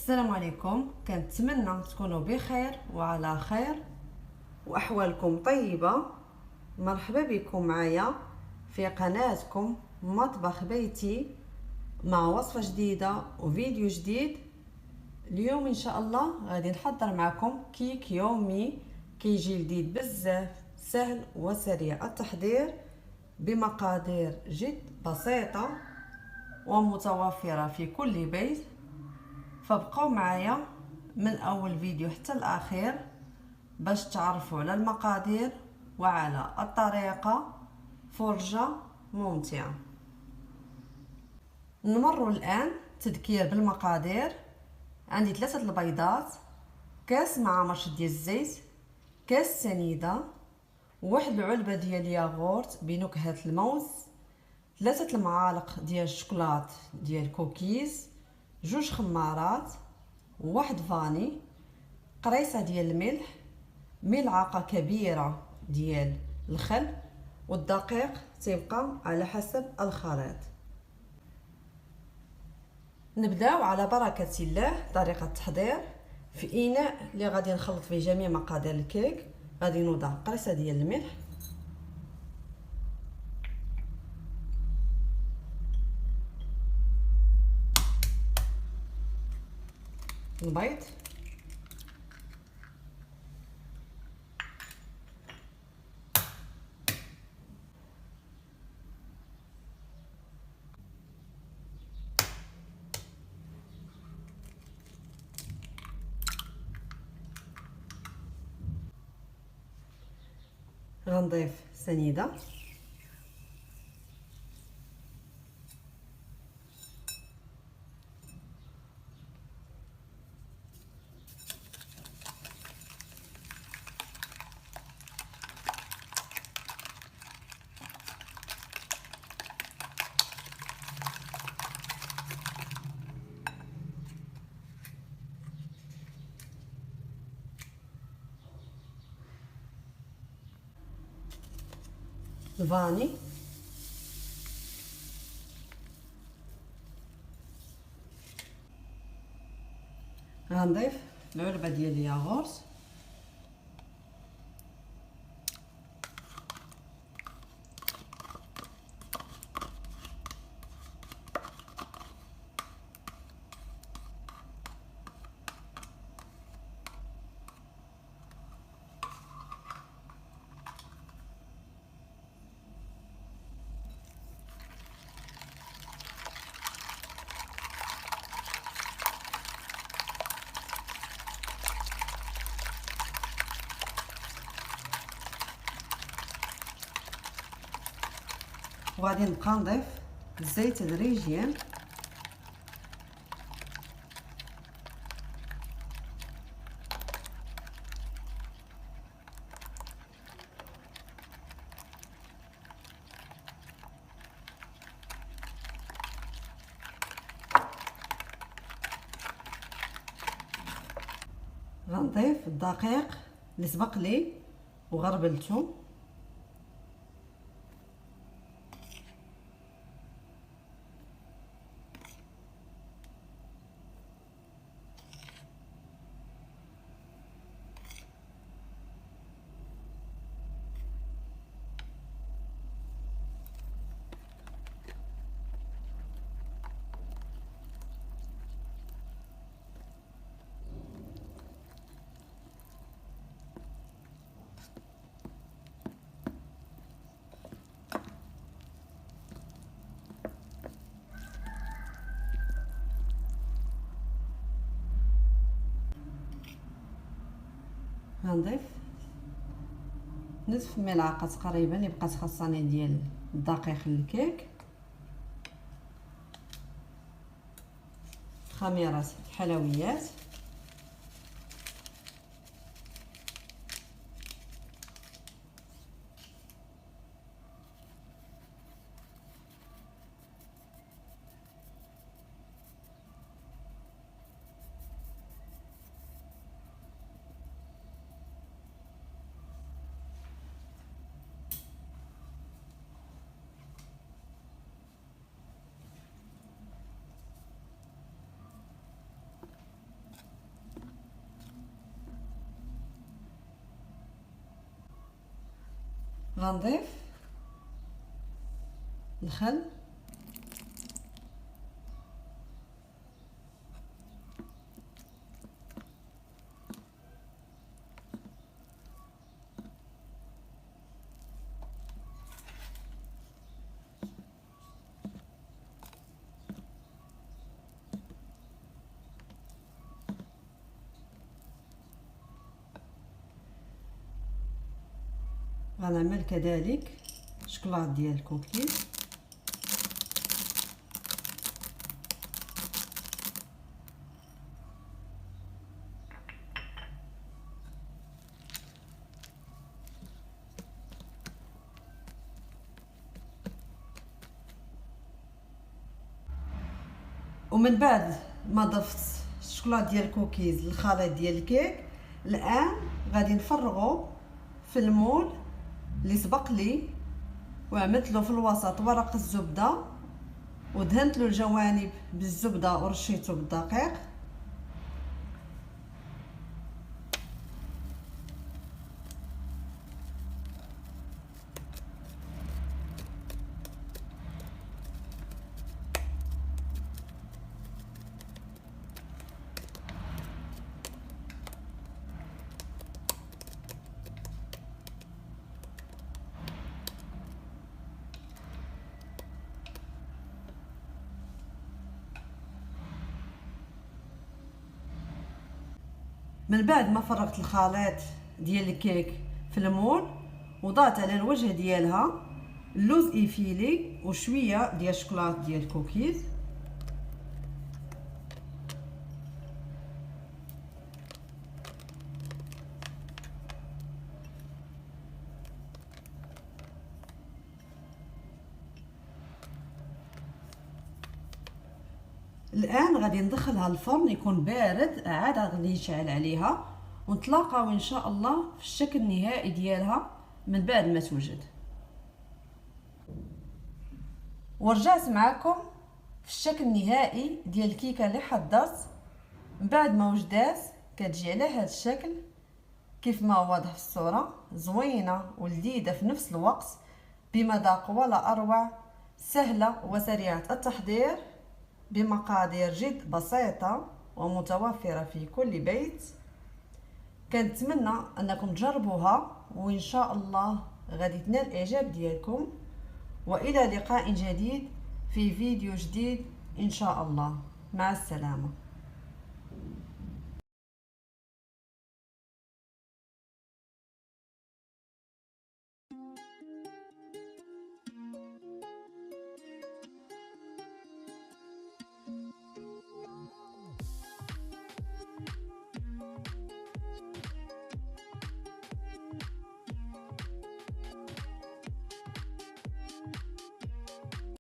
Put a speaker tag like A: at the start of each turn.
A: السلام عليكم. كنتمنى تكونوا بخير وعلى خير واحوالكم طيبه. مرحبا بكم معايا في قناتكم مطبخ بيتي مع وصفه جديده وفيديو جديد. اليوم ان شاء الله غادي نحضر معكم كيك يومي كيجي لذيذ بزاف، سهل وسريع التحضير بمقادير جد بسيطه ومتوفره في كل بيت. فابقوا معايا من اول فيديو حتى الاخير باش تعرفوا على المقادير وعلى الطريقه. فرجه ممتعه. نمر الان تذكير بالمقادير. عندي 3 البيضات، كاس مع مرشد ديال الزيت، كاس سنيده، واحد العلبه ديال الياغورت بنكهه الموز، 3 المعالق ديال الشوكولات ديال كوكيز، 2 خمارات، واحد فاني، قريصه ديال الملح، ملعقه كبيره ديال الخل، والدقيق تيبقى على حسب الخليط. نبداو على بركه الله. طريقه التحضير: في اناء اللي غادي نخلط فيه جميع مقادير الكيك غادي نوضع قريصه ديال الملح، البيض، غنضيف سنيده، الفاني، غنضيف العلبه ديال الياغورت، وغادي نبقى نضيف الزيت تدريجيا. غنضيف الدقيق اللي سبق لي وغربلته، غنضيف نصف ملعقه تقريبا اللي بقات خاصني ديال الدقيق للكيك، خميره الحلويات، غنضيف الخل، غنعمل كذلك شكلاط ديال الكوكيز. ومن بعد ما ضفت الشكلاط ديال الكوكيز للخليط ديال الكيك، الان غادي نفرغو في المول اللي سبق لي، وعملت له في الوسط ورق الزبده ودهنت له الجوانب بالزبده ورشيته بالدقيق. من بعد ما فرغت الخليط ديال الكيك في المول، وضعت على الوجه ديالها اللوز ايفيلي وشويه ديال الشكلاط ديال الكوكيز. الان غادي ندخلها الفرن يكون بارد، عاد غادي نشعل عليها ونتلاقاو ان شاء الله في الشكل النهائي ديالها من بعد ما توجد. ورجعت معكم في الشكل النهائي ديال الكيكه اللي حضرت. من بعد ما وجدات كتجي على هذا الشكل كيف ما واضح في الصوره، زوينه ولذيذه في نفس الوقت، بمذاق ولا اروع، سهله وسريعه التحضير، بمقادير جد بسيطه ومتوفره في كل بيت. كنتمنى انكم تجربوها وان شاء الله غادي تنال الاعجاب ديالكم. والى لقاء جديد في فيديو جديد ان شاء الله. مع السلامه.